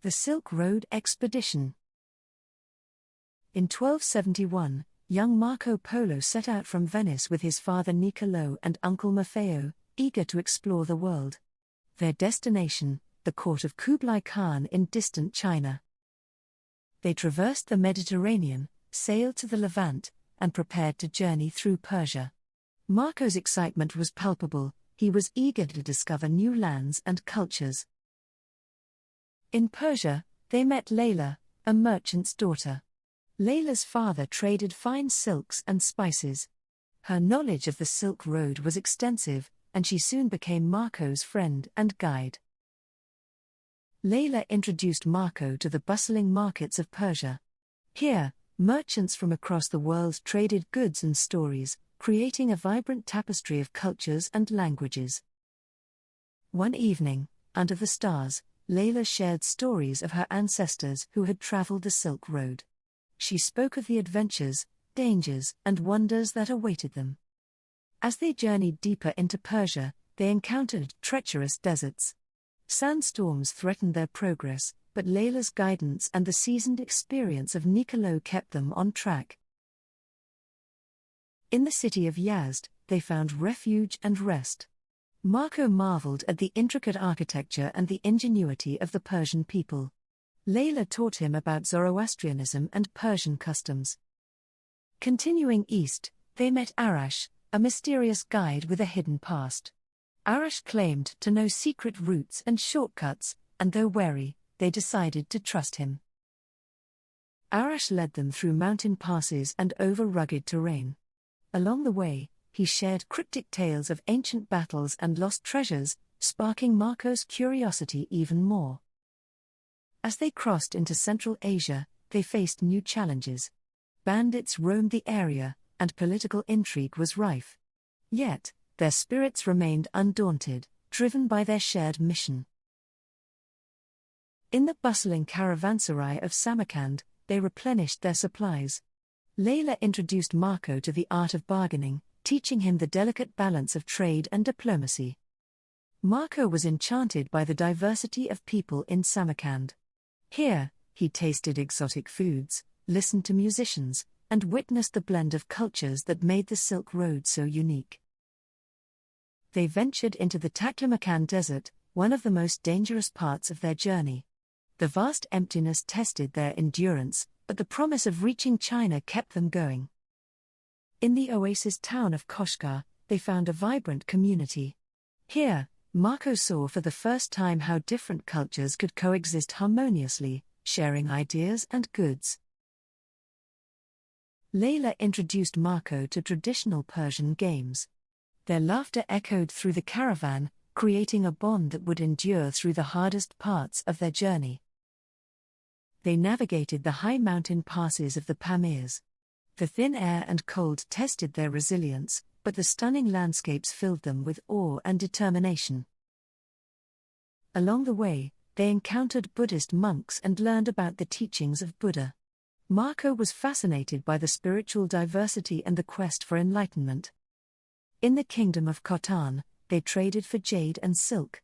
The Silk Road Expedition. In 1271, young Marco Polo set out from Venice with his father Niccolò and uncle Maffeo, eager to explore the world. Their destination, the court of Kublai Khan in distant China. They traversed the Mediterranean, sailed to the Levant, and prepared to journey through Persia. Marco's excitement was palpable. He was eager to discover new lands and cultures. In Persia, they met Layla, a merchant's daughter. Layla's father traded fine silks and spices. Her knowledge of the Silk Road was extensive, and she soon became Marco's friend and guide. Layla introduced Marco to the bustling markets of Persia. Here, merchants from across the world traded goods and stories, creating a vibrant tapestry of cultures and languages. One evening, under the stars, Layla shared stories of her ancestors who had traveled the Silk Road. She spoke of the adventures, dangers, and wonders that awaited them. As they journeyed deeper into Persia, they encountered treacherous deserts. Sandstorms threatened their progress, but Layla's guidance and the seasoned experience of Niccolò kept them on track. In the city of Yazd, they found refuge and rest. Marco marveled at the intricate architecture and the ingenuity of the Persian people. Layla taught him about Zoroastrianism and Persian customs. Continuing east, they met Arash, a mysterious guide with a hidden past. Arash claimed to know secret routes and shortcuts, and though wary, they decided to trust him. Arash led them through mountain passes and over rugged terrain. Along the way, he shared cryptic tales of ancient battles and lost treasures, sparking Marco's curiosity even more. As they crossed into Central Asia, they faced new challenges. Bandits roamed the area, and political intrigue was rife. Yet, their spirits remained undaunted, driven by their shared mission. In the bustling caravanserai of Samarkand, they replenished their supplies. Layla introduced Marco to the art of bargaining, teaching him the delicate balance of trade and diplomacy. Marco was enchanted by the diversity of people in Samarkand. Here, he tasted exotic foods, listened to musicians, and witnessed the blend of cultures that made the Silk Road so unique. They ventured into the Taklamakan Desert, one of the most dangerous parts of their journey. The vast emptiness tested their endurance, but the promise of reaching China kept them going. In the oasis town of Koshgar, they found a vibrant community. Here, Marco saw for the first time how different cultures could coexist harmoniously, sharing ideas and goods. Layla introduced Marco to traditional Persian games. Their laughter echoed through the caravan, creating a bond that would endure through the hardest parts of their journey. They navigated the high mountain passes of the Pamirs. The thin air and cold tested their resilience, but the stunning landscapes filled them with awe and determination. Along the way, they encountered Buddhist monks and learned about the teachings of Buddha. Marco was fascinated by the spiritual diversity and the quest for enlightenment. In the kingdom of Khotan, they traded for jade and silk.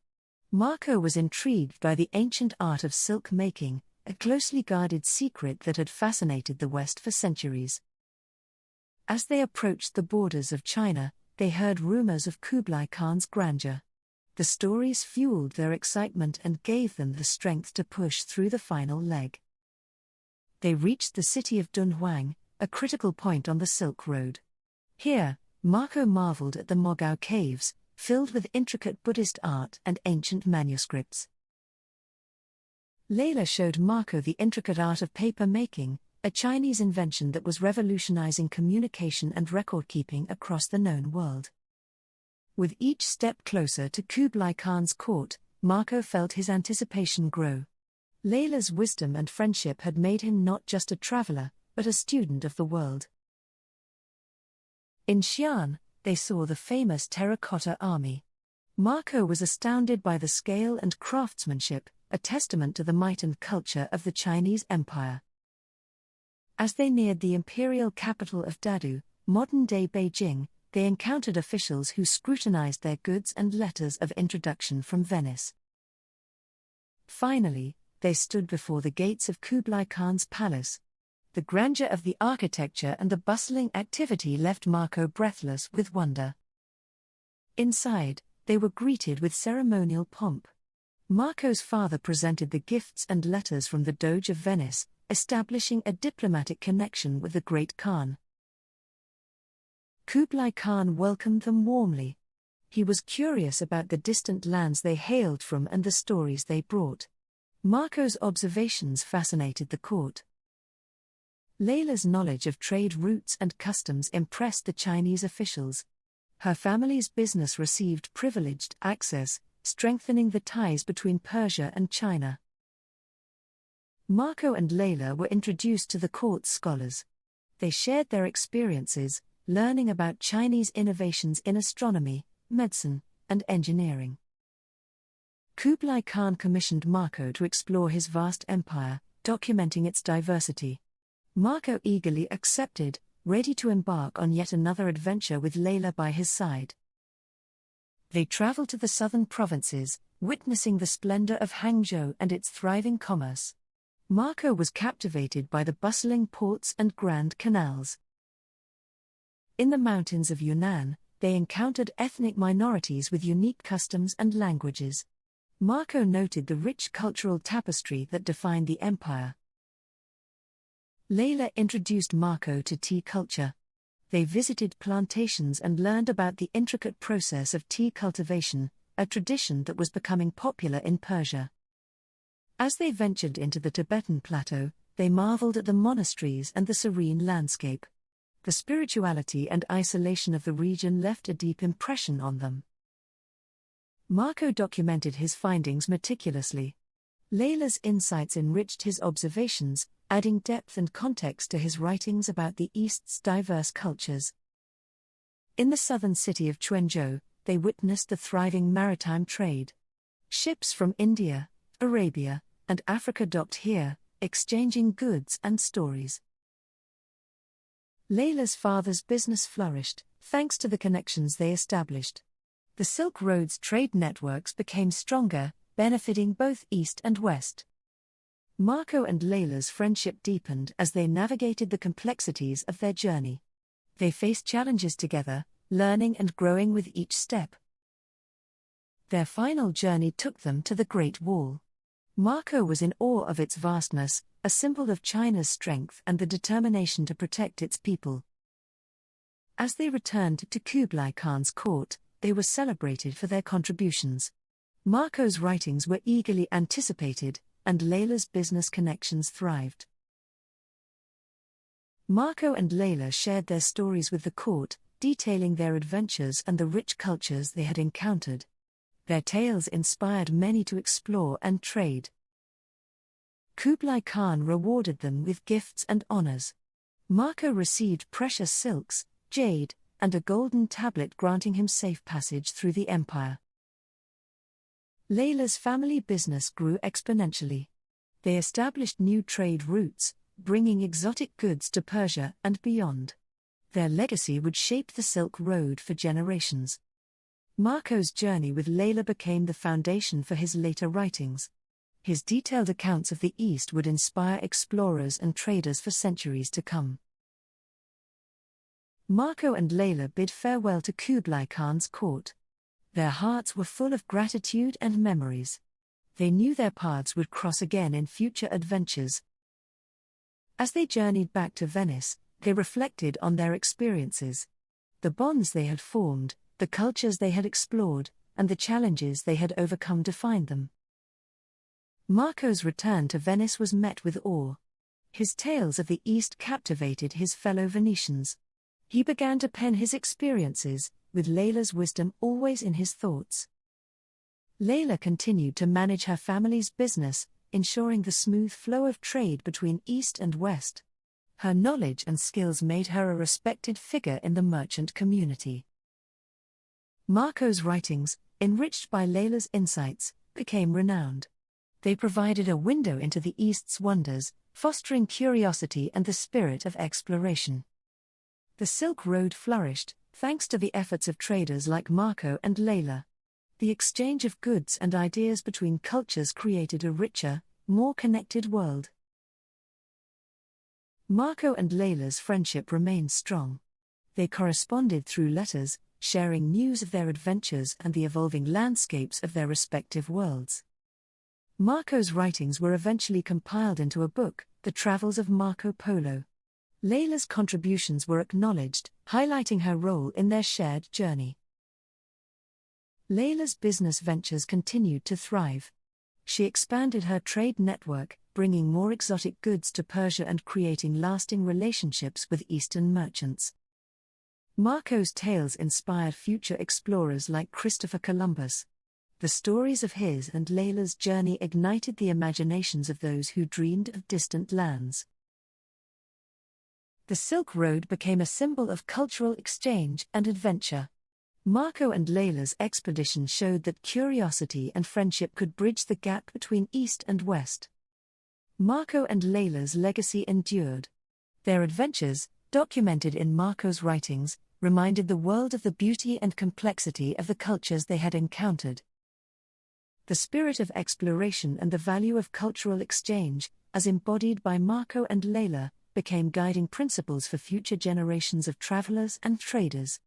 Marco was intrigued by the ancient art of silk making, a closely guarded secret that had fascinated the West for centuries. As they approached the borders of China, they heard rumors of Kublai Khan's grandeur. The stories fueled their excitement and gave them the strength to push through the final leg. They reached the city of Dunhuang, a critical point on the Silk Road. Here, Marco marveled at the Mogao caves, filled with intricate Buddhist art and ancient manuscripts. Layla showed Marco the intricate art of paper making, a Chinese invention that was revolutionizing communication and record-keeping across the known world. With each step closer to Kublai Khan's court, Marco felt his anticipation grow. Layla's wisdom and friendship had made him not just a traveler, but a student of the world. In Xi'an, they saw the famous terracotta army. Marco was astounded by the scale and craftsmanship, a testament to the might and culture of the Chinese Empire. As they neared the imperial capital of Dadu, modern-day Beijing, they encountered officials who scrutinized their goods and letters of introduction from Venice. Finally, they stood before the gates of Kublai Khan's palace. The grandeur of the architecture and the bustling activity left Marco breathless with wonder. Inside, they were greeted with ceremonial pomp. Marco's father presented the gifts and letters from the Doge of Venice, establishing a diplomatic connection with the great Khan. Kublai Khan welcomed them warmly. He was curious about the distant lands they hailed from and the stories they brought. Marco's observations fascinated the court. Layla's knowledge of trade routes and customs impressed the Chinese officials. Her family's business received privileged access, strengthening the ties between Persia and China. Marco and Layla were introduced to the court's scholars. They shared their experiences, learning about Chinese innovations in astronomy, medicine, and engineering. Kublai Khan commissioned Marco to explore his vast empire, documenting its diversity. Marco eagerly accepted, ready to embark on yet another adventure with Layla by his side. They traveled to the southern provinces, witnessing the splendor of Hangzhou and its thriving commerce. Marco was captivated by the bustling ports and grand canals. In the mountains of Yunnan, they encountered ethnic minorities with unique customs and languages. Marco noted the rich cultural tapestry that defined the empire. Layla introduced Marco to tea culture. They visited plantations and learned about the intricate process of tea cultivation, a tradition that was becoming popular in Persia. As they ventured into the Tibetan plateau, they marveled at the monasteries and the serene landscape. The spirituality and isolation of the region left a deep impression on them. Marco documented his findings meticulously. Layla's insights enriched his observations, adding depth and context to his writings about the East's diverse cultures. In the southern city of Quanzhou, they witnessed the thriving maritime trade. Ships from India, Arabia, and Africa docked here, exchanging goods and stories. Layla's father's business flourished, thanks to the connections they established. The Silk Road's trade networks became stronger, benefiting both East and West. Marco and Layla's friendship deepened as they navigated the complexities of their journey. They faced challenges together, learning and growing with each step. Their final journey took them to the Great Wall. Marco was in awe of its vastness, a symbol of China's strength and the determination to protect its people. As they returned to Kublai Khan's court, they were celebrated for their contributions. Marco's writings were eagerly anticipated, and Layla's business connections thrived. Marco and Layla shared their stories with the court, detailing their adventures and the rich cultures they had encountered. Their tales inspired many to explore and trade. Kublai Khan rewarded them with gifts and honors. Marco received precious silks, jade, and a golden tablet granting him safe passage through the empire. Layla's family business grew exponentially. They established new trade routes, bringing exotic goods to Persia and beyond. Their legacy would shape the Silk Road for generations. Marco's journey with Layla became the foundation for his later writings. His detailed accounts of the East would inspire explorers and traders for centuries to come. Marco and Layla bid farewell to Kublai Khan's court. Their hearts were full of gratitude and memories. They knew their paths would cross again in future adventures. As they journeyed back to Venice, they reflected on their experiences. The bonds they had formed, the cultures they had explored, and the challenges they had overcome defined them. Marco's return to Venice was met with awe. His tales of the East captivated his fellow Venetians. He began to pen his experiences, with Layla's wisdom always in his thoughts. Layla continued to manage her family's business, ensuring the smooth flow of trade between East and West. Her knowledge and skills made her a respected figure in the merchant community. Marco's writings, enriched by Layla's insights, became renowned. They provided a window into the East's wonders, fostering curiosity and the spirit of exploration. The Silk Road flourished, thanks to the efforts of traders like Marco and Layla. The exchange of goods and ideas between cultures created a richer, more connected world. Marco and Layla's friendship remained strong. They corresponded through letters, sharing news of their adventures and the evolving landscapes of their respective worlds. Marco's writings were eventually compiled into a book, The Travels of Marco Polo. Layla's contributions were acknowledged, highlighting her role in their shared journey. Layla's business ventures continued to thrive. She expanded her trade network, bringing more exotic goods to Persia and creating lasting relationships with Eastern merchants. Marco's tales inspired future explorers like Christopher Columbus. The stories of his and Layla's journey ignited the imaginations of those who dreamed of distant lands. The Silk Road became a symbol of cultural exchange and adventure. Marco and Layla's expedition showed that curiosity and friendship could bridge the gap between East and West. Marco and Layla's legacy endured. Their adventures, documented in Marco's writings, reminded the world of the beauty and complexity of the cultures they had encountered. The spirit of exploration and the value of cultural exchange, as embodied by Marco and Layla, became guiding principles for future generations of travelers and traders.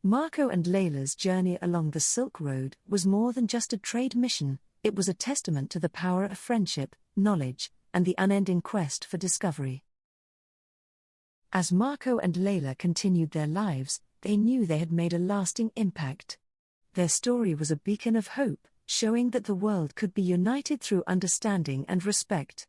Marco and Layla's journey along the Silk Road was more than just a trade mission, it was a testament to the power of friendship, knowledge, and the unending quest for discovery. As Marco and Layla continued their lives, they knew they had made a lasting impact. Their story was a beacon of hope, showing that the world could be united through understanding and respect.